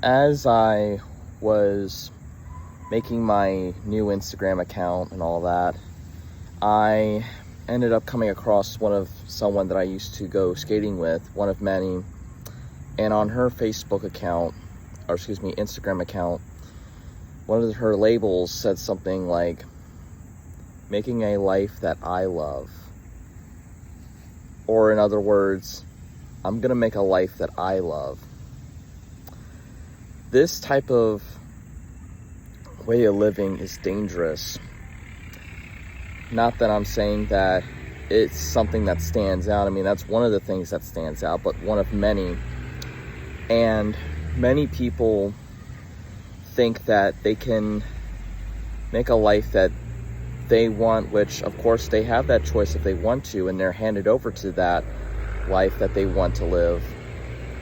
as I was making my new Instagram account and all that, I ended up coming across someone that I used to go skating with, one of many, and on her Facebook account, or excuse me, Instagram account, one of her labels said something like, making a life that I love. Or in other words, I'm gonna make a life that I love. This type of way of living is dangerous. Not that I'm saying that it's something that stands out. I mean, that's one of the things that stands out, but one of many. And many people think that they can make a life that they want, which of course they have that choice if they want to, and they're handed over to that life that they want to live.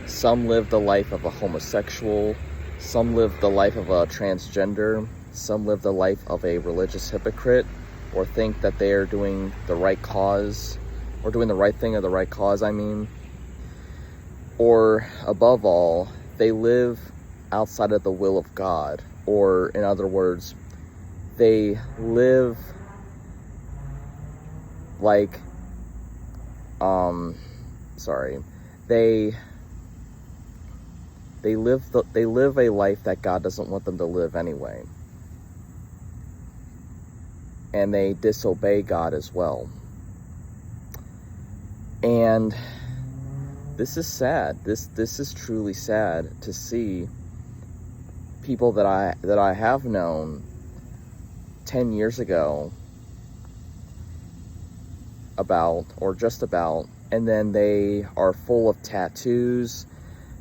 Some live the life of a homosexual, some live the life of a transgender, some live the life of a religious hypocrite, or think that they are doing the right cause, or doing the right thing or the right cause, or above all, they live outside of the will of God, or in other words, they live like, they live a life that God doesn't want them to live anyway. And they disobey God as well. And this is sad. This is truly sad to see people that I have known 10 years ago about, or just about, and then they are full of tattoos.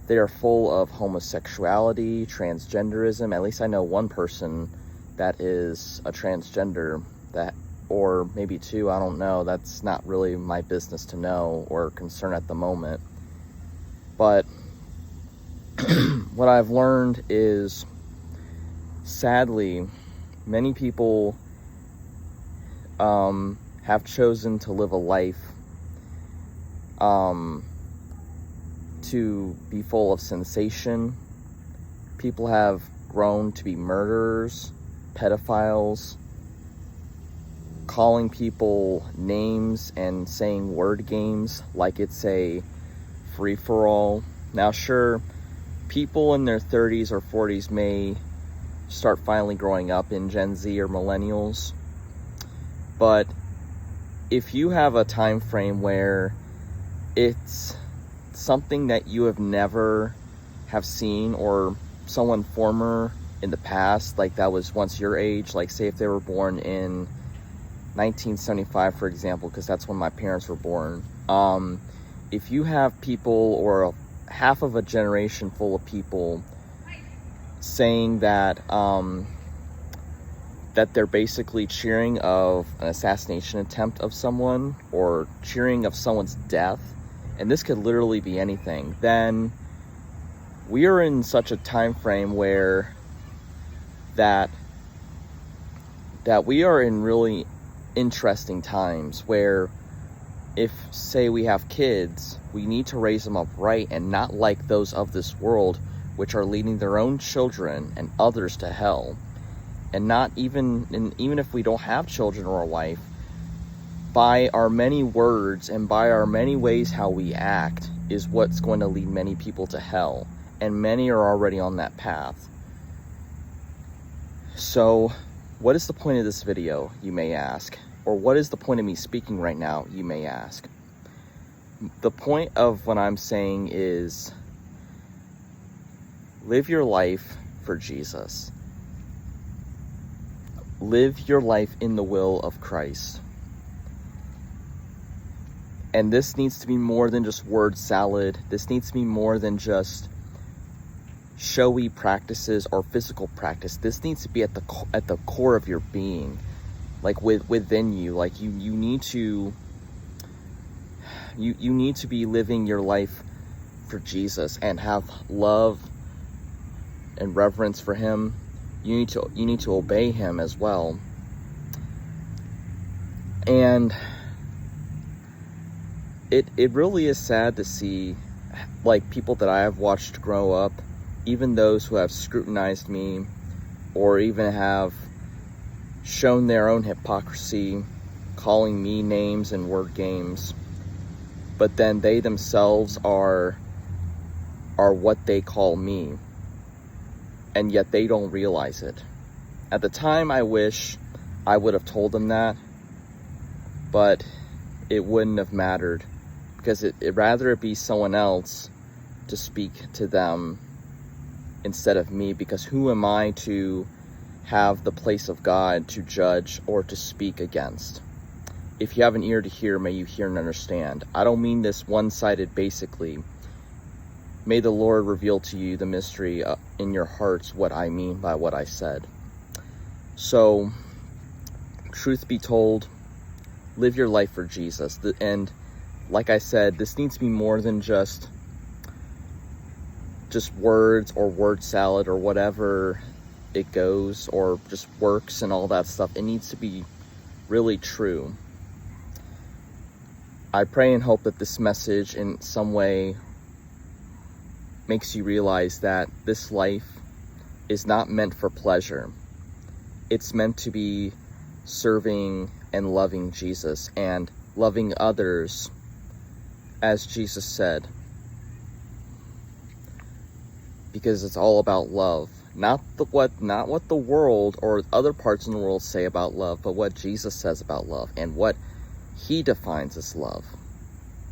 They are full of homosexuality, transgenderism. At least I know one person that is a transgender, that, or maybe two, I don't know. That's not really my business to know or concern at the moment. But what I've learned is, sadly, many people have chosen to live a life to be full of sensation. People have grown to be murderers, pedophiles, calling people names and saying word games like it's a free-for-all. Now, sure, people in their 30s or 40s may start finally growing up in Gen Z or millennials, but if you have a time frame where it's something that you have never have seen, or someone former in the past, like that was once your age, like say if they were born in 1975, for example, because that's when my parents were born. If you have people, or half of a generation full of people saying that that they're basically cheering of an assassination attempt of someone, or cheering of someone's death, and this could literally be anything, then we are in such a time frame where that we are in really interesting times, where if, say, we have kids, we need to raise them up right and not like those of this world, which are leading their own children and others to hell. And not even if we don't have children or a wife, by our many words and by our many ways how we act is what's going to lead many people to hell. And many are already on that path. So, what is the point of this video, you may ask? Or what is the point of me speaking right now, you may ask? The point of what I'm saying is, live your life for Jesus. Live your life in the will of Christ. And this needs to be more than just word salad. This needs to be more than just showy practices or physical practice. This needs to be at the core of your being, like within you. Like you need to be living your life for Jesus and have love and reverence for him. You need to obey him as well. And it really is sad to see, like, people that I have watched grow up even those who have scrutinized me or even have shown their own hypocrisy, calling me names and word games, but then they themselves are what they call me, and yet they don't realize it. At the time, I wish I would have told them that, but it wouldn't have mattered, because it'd rather it be someone else to speak to them instead of me, because who am I to have the place of God to judge or to speak against? If you have an ear to hear, may you hear and understand. I don't mean this one-sided basically. May the Lord reveal to you the mystery in your hearts, what I mean by what I said. So, truth be told, live your life for Jesus. And like I said, this needs to be more than just words or word salad or whatever it goes, or just works and all that stuff. It needs to be really true. I pray and hope that this message in some way makes you realize that this life is not meant for pleasure. It's meant to be serving and loving Jesus and loving others as Jesus said. Because it's all about love. Not what the world or other parts in the world say about love, but what Jesus says about love and what he defines as love.